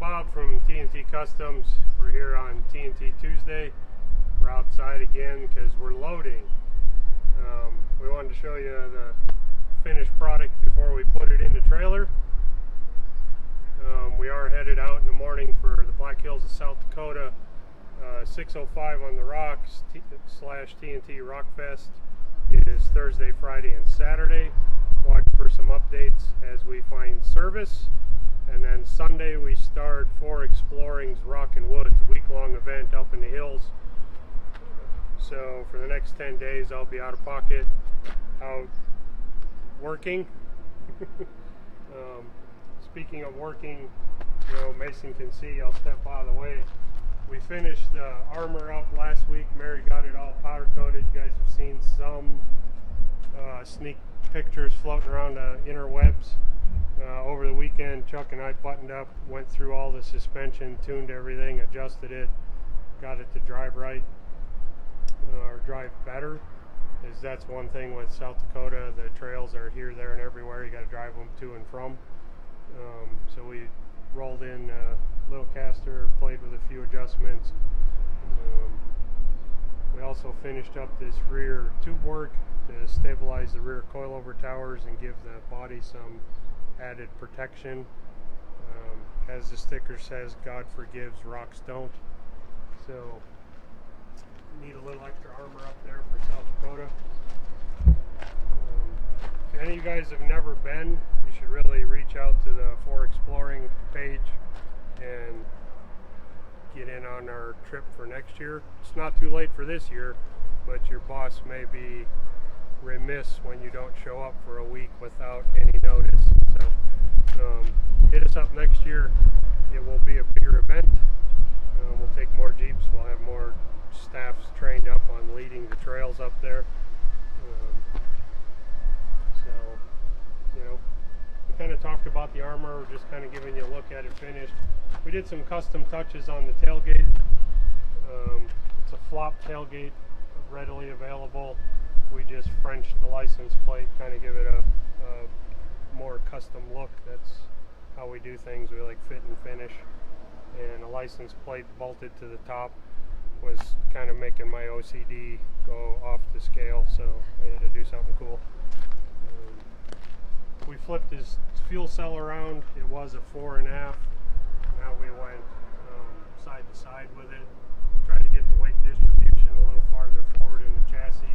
Bob from TNT Customs. We're here on TNT Tuesday. We're outside again because we're loading. We wanted to show you the finished product before we put it in the trailer. We are headed out in the morning for the Black Hills of South Dakota, 605 on the Rocks / TNT Rockfest. It is Thursday, Friday, and Saturday. Watch for some updates as we find service. And then Sunday we start for Exploring's Rockin' Woods, a week-long event up in the hills. So for the next 10 days I'll be out of pocket, out working. Speaking of working, you know, Mason can see, I'll step out of the way. We finished the armor up last week. Mary got it all powder coated. You guys have seen some sneak pictures floating around the interwebs. Over the weekend, Chuck and I buttoned up, went through all the suspension, tuned everything, adjusted it, got it to drive right, or drive better. Is that's one thing with South Dakota, the trails are here, there, and everywhere. You got to drive them to and from. So we rolled in a little caster, played with a few adjustments. We also finished up this rear tube work to stabilize the rear coilover towers and give the body some added protection. As the sticker says, God forgives, rocks don't. So need a little extra armor up there for South Dakota. If any of you guys have never been, you should really reach out to the For Exploring page and get in on our trip for next year. It's not too late for this year, but your boss may be remiss when you don't show up for a week without any notice. So hit us up next year. It will be a bigger event. We'll take more Jeeps. We'll have more staffs trained up on leading the trails up there. So, you know, we kind of talked about the armor. We're just kind of giving you a look at it finished. We did some custom touches on the tailgate. It's a flop tailgate, readily available. We just Frenched the license plate, kind of give it a more custom look. That's how we do things. We like fit and finish. And a license plate bolted to the top was kind of making my OCD go off the scale, so I had to do something cool. We flipped his fuel cell around. It was a 4.5. Now we went side to side with it. Tried to get the weight distribution a little farther forward in the chassis.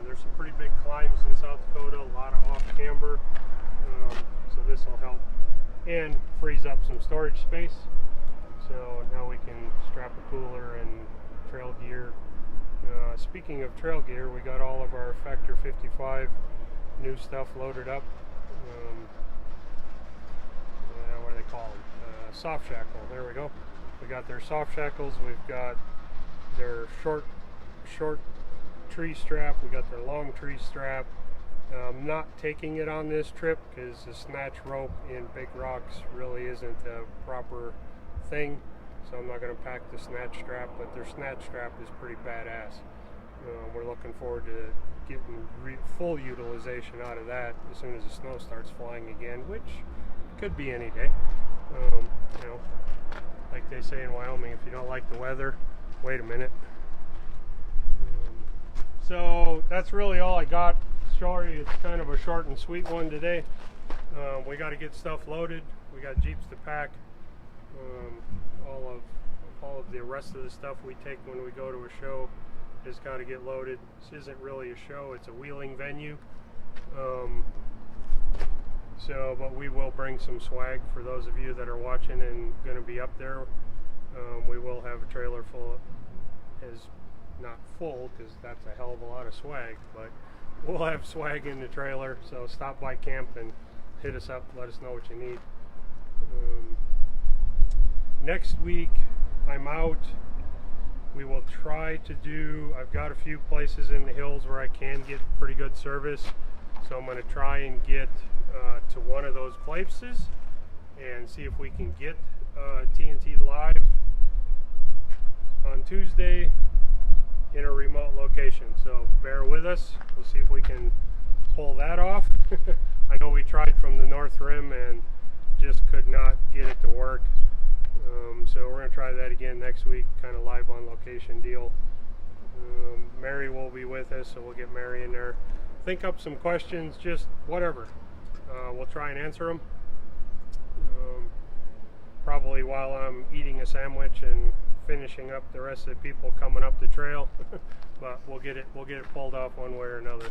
There's some pretty big climbs in South Dakota, a lot of off camber, so this will help and frees up some storage space. So now we can strap a cooler and trail gear. Speaking of trail gear, we got all of our Factor 55 new stuff loaded up. What do they call them? Soft shackle. There we go. We got their soft shackles. We've got their short tree strap. We got their long tree strap. I'm not taking it on this trip because the snatch rope in big rocks really isn't a proper thing, so I'm not going to pack the snatch strap, but their snatch strap is pretty badass. We're looking forward to getting full utilization out of that as soon as the snow starts flying again, which could be any day. You know, like they say in Wyoming, if you don't like the weather, wait a minute. So that's really all I got. Sorry, it's kind of a short and sweet one today. We got to get stuff loaded. We got Jeeps to pack. All of the rest of the stuff we take when we go to a show has got to get loaded. This isn't really a show; it's a wheeling venue. But we will bring some swag for those of you that are watching and going to be up there. We will have a trailer full, not full because that's a hell of a lot of swag, but we'll have swag in the trailer. So stop by camp and hit us up. Let us know what you need. Next week I'm out. We will try to do, I've got a few places in the hills where I can get pretty good service, so I'm going to try and get to one of those places and see if we can get TNT live on Tuesday in a remote location. So bear with us. We'll see if we can pull that off. I know we tried from the North Rim and just could not get it to work. So we're going to try that again next week, kind of live on location deal. Mary will be with us, so we'll get Mary in there. Think up some questions, just whatever. We'll try and answer them. Probably while I'm eating a sandwich and finishing up the rest of the people coming up the trail, but we'll get it pulled off one way or another.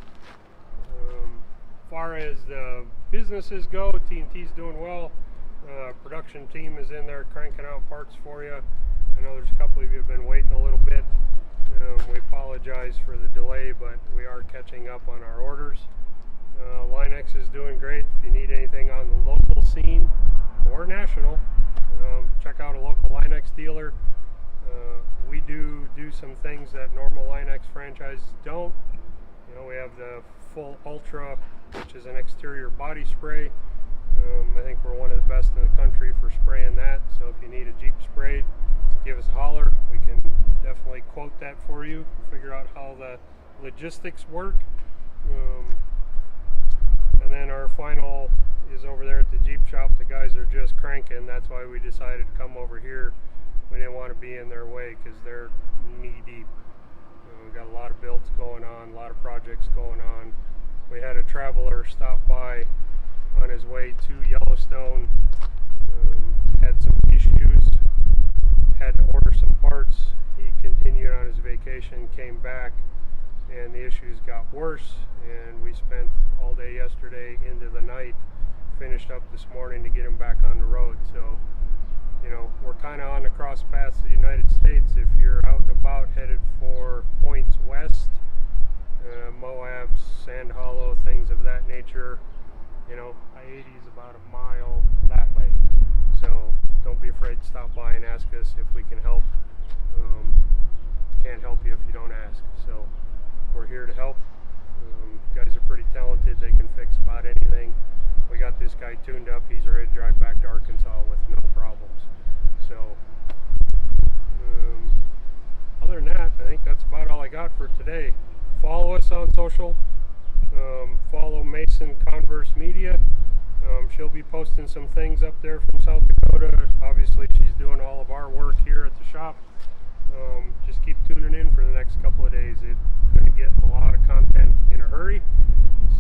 Far as the businesses go, TNT's doing well. Production team is in there cranking out parts for you. I know there's a couple of you have been waiting a little bit. We apologize for the delay, but we are catching up on our orders. Linex is doing great. If you need anything on the local scene or national, check out a local Linex dealer. We do some things that normal Linex franchises don't. You know, we have the full Ultra, which is an exterior body spray. I think we're one of the best in the country for spraying that. So if you need a Jeep sprayed, give us a holler. We can definitely quote that for you, figure out how the logistics work. And then our final is over there at the Jeep shop. The guys are just cranking. That's why we decided to come over here. We didn't want to be in their way because they're knee deep. We've got a lot of builds going on, a lot of projects going on. We had a traveler stop by on his way to Yellowstone, had some issues, had to order some parts. He continued on his vacation, came back, and the issues got worse, and we spent all day yesterday into the night, finished up this morning to get him back on the road. So, you know, we're kind of on the cross paths of the United States. If you're out and about headed for points west, Moab, Sand Hollow, things of that nature, you know, I-80 is about a mile that way. So don't be afraid to stop by and ask us if we can help. Can't help you if you don't ask. So we're here to help. Guys are pretty talented. They can fix about anything. We got this guy tuned up. He's ready to drive back to Arkansas with no problems. So other than that, I think that's about all I got for today. Follow us on social. Follow Mason Converse Media. She'll be posting some things up there from South Dakota. Obviously, she's doing all of our work here at the shop. Just keep tuning in for the next couple of days. It's going to get a lot of content in a hurry,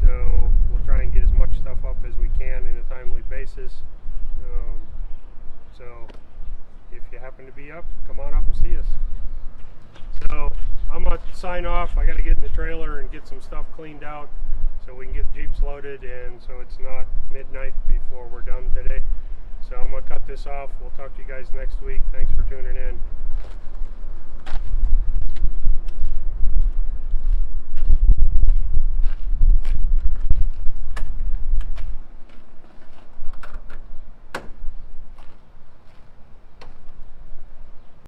so we'll try and get as much stuff up as we can in a timely basis. So if you happen to be up, come on up and see us. So I'm going to sign off. I got to get in the trailer and get some stuff cleaned out so we can get Jeeps loaded, and so it's not midnight before we're done today. So I'm going to cut this off. We'll talk to you guys next week. Thanks for tuning in.